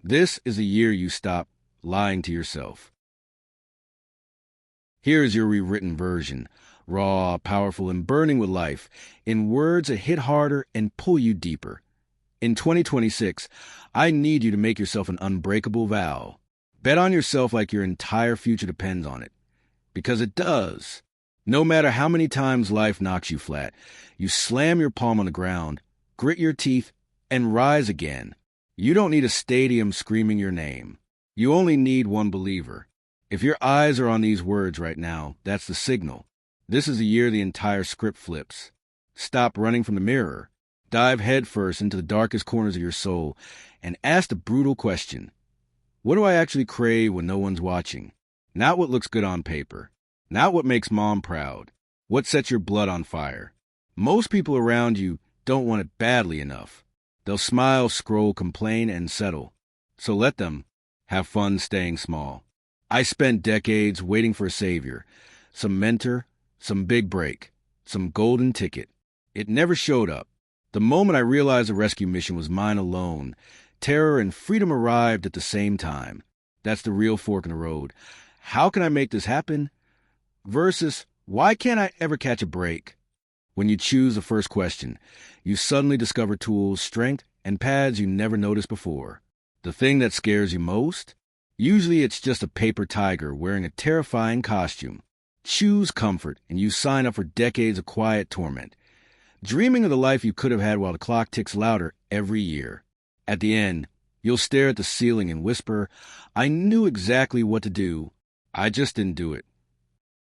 This is a year you stop lying to yourself. Here is your rewritten version, raw, powerful, and burning with life, in words that hit harder and pull you deeper. In 2026, I need you to make yourself an unbreakable vow. Bet on yourself like your entire future depends on it. Because it does. No matter how many times life knocks you flat, you slam your palm on the ground, grit your teeth, and rise again. You don't need a stadium screaming your name. You only need one believer. If your eyes are on these words right now, that's the signal. This is the year the entire script flips. Stop running from the mirror. Dive headfirst into the darkest corners of your soul and ask the brutal question. What do I actually crave when no one's watching? Not what looks good on paper. Not what makes mom proud. What sets your blood on fire. Most people around you don't want it badly enough. They'll smile, scroll, complain, and settle. So let them have fun staying small. I spent decades waiting for a savior, some mentor, some big break, some golden ticket. It never showed up. The moment I realized the rescue mission was mine alone, terror and freedom arrived at the same time. That's the real fork in the road. How can I make this happen? Versus, why can't I ever catch a break? When you choose the first question, you suddenly discover tools, strength, and paths you never noticed before. The thing that scares you most? Usually it's just a paper tiger wearing a terrifying costume. Choose comfort, and you sign up for decades of quiet torment, dreaming of the life you could have had while the clock ticks louder every year. At the end, you'll stare at the ceiling and whisper, I knew exactly what to do. I just didn't do it.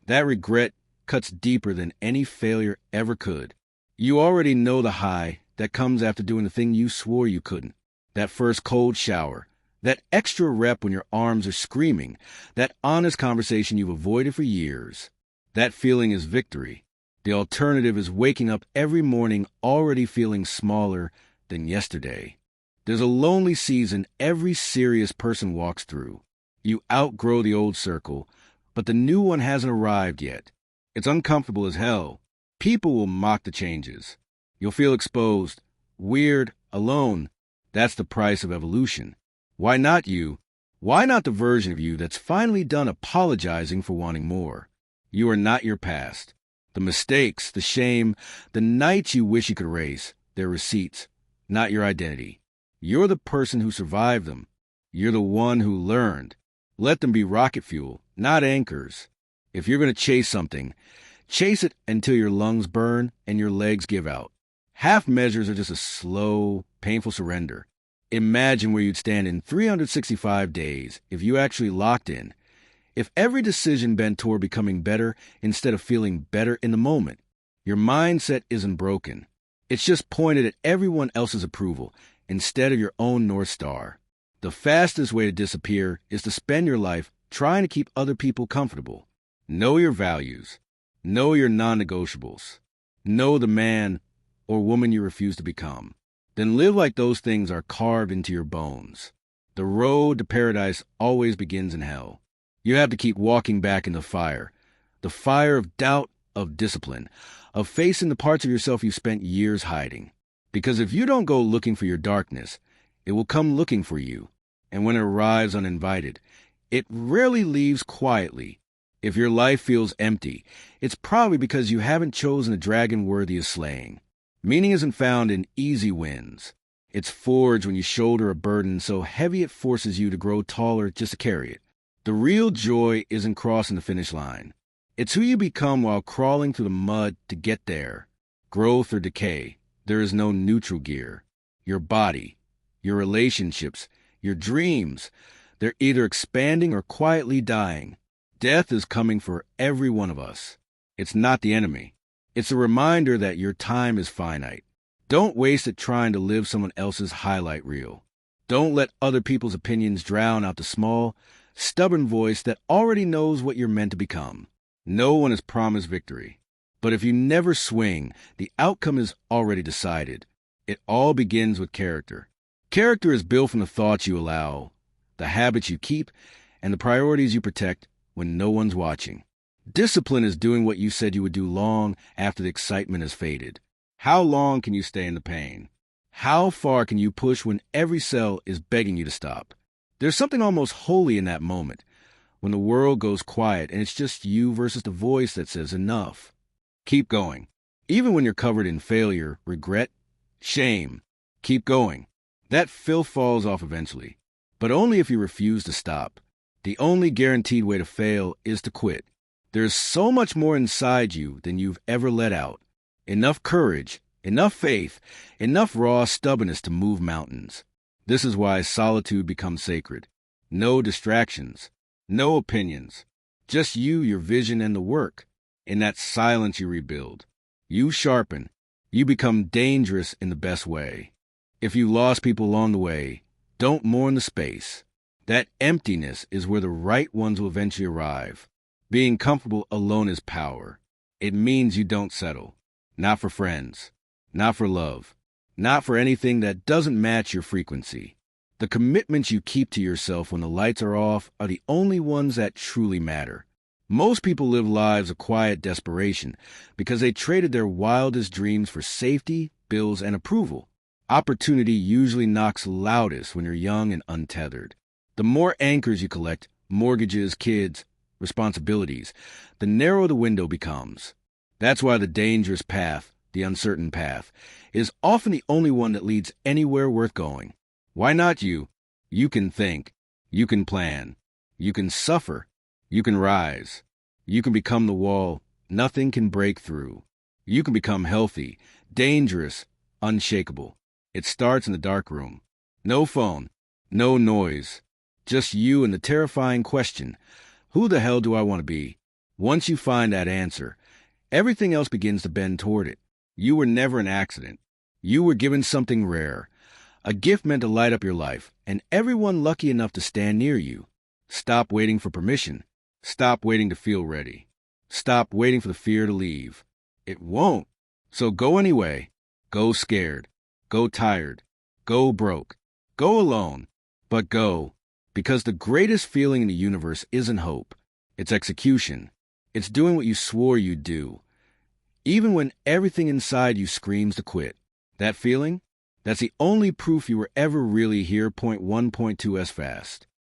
That regret cuts deeper than any failure ever could. You already know the high that comes after doing the thing you swore you couldn't. That first cold shower, that extra rep when your arms are screaming, that honest conversation you've avoided for years. That feeling is victory. The alternative is waking up every morning already feeling smaller than yesterday. There's a lonely season every serious person walks through. You outgrow the old circle, but the new one hasn't arrived yet. It's uncomfortable as hell. People will mock the changes. You'll feel exposed, weird, alone. That's the price of evolution. Why not you? Why not the version of you that's finally done apologizing for wanting more? You are not your past. The mistakes, the shame, the nights you wish you could erase, they're receipts, not your identity. You're the person who survived them. You're the one who learned. Let them be rocket fuel, not anchors. If you're going to chase something, chase it until your lungs burn and your legs give out. Half measures are just a slow, painful surrender. Imagine where you'd stand in 365 days if you actually locked in. If every decision bent toward becoming better instead of feeling better in the moment. Your mindset isn't broken. It's just pointed at everyone else's approval instead of your own North Star. The fastest way to disappear is to spend your life trying to keep other people comfortable. Know your values. Know your non-negotiables. Know the man or woman you refuse to become. Then live like those things are carved into your bones. The road to paradise always begins in hell. You have to keep walking back in the fire of doubt, of discipline, of facing the parts of yourself you spent years hiding. Because if you don't go looking for your darkness, it will come looking for you. And when it arrives uninvited, it rarely leaves quietly. If your life feels empty, it's probably because you haven't chosen a dragon worthy of slaying. Meaning isn't found in easy wins. It's forged when you shoulder a burden so heavy it forces you to grow taller just to carry it. The real joy isn't crossing the finish line. It's who you become while crawling through the mud to get there. Growth or decay, there is no neutral gear. Your body, your relationships, your dreams, they're either expanding or quietly dying. Death is coming for every one of us. It's not the enemy. It's a reminder that your time is finite. Don't waste it trying to live someone else's highlight reel. Don't let other people's opinions drown out the small, stubborn voice that already knows what you're meant to become. No one is promised victory. But if you never swing, the outcome is already decided. It all begins with character. Character is built from the thoughts you allow, the habits you keep, and the priorities you protect when no one's watching. Discipline is doing what you said you would do long after the excitement has faded. How long can you stay in the pain? How far can you push when every cell is begging you to stop? There's something almost holy in that moment, when the world goes quiet and it's just you versus the voice that says enough. Keep going. Even when you're covered in failure, regret, shame, keep going. That filth falls off eventually, but only if you refuse to stop. The only guaranteed way to fail is to quit. There's so much more inside you than you've ever let out. Enough courage, enough faith, enough raw stubbornness to move mountains. This is why solitude becomes sacred. No distractions, no opinions, just you, your vision, and the work. In that silence you rebuild. You sharpen. You become dangerous in the best way. If you lost people along the way, don't mourn the space. That emptiness is where the right ones will eventually arrive. Being comfortable alone is power. It means you don't settle. Not for friends. Not for love. Not for anything that doesn't match your frequency. The commitments you keep to yourself when the lights are off are the only ones that truly matter. Most people live lives of quiet desperation because they traded their wildest dreams for safety, bills, and approval. Opportunity usually knocks loudest when you're young and untethered. The more anchors you collect, mortgages, kids, responsibilities, the narrower the window becomes. That's why the dangerous path, the uncertain path, is often the only one that leads anywhere worth going. Why not you? You can think. You can plan. You can suffer. You can rise. You can become the wall nothing can break through. You can become healthy, dangerous, unshakable. It starts in the dark room. No phone, no noise, just you and the terrifying question, who the hell do I want to be? Once you find that answer, everything else begins to bend toward it. You were never an accident. You were given something rare, a gift meant to light up your life, and everyone lucky enough to stand near you. Stop waiting for permission. Stop waiting to feel ready. Stop waiting for the fear to leave. It won't. So go anyway. Go scared. Go tired. Go broke. Go alone. But go. Because the greatest feeling in the universe isn't hope. It's execution. It's doing what you swore you'd do. Even when everything inside you screams to quit. That feeling? That's the only proof you were ever really here. Point 1.2 as fast.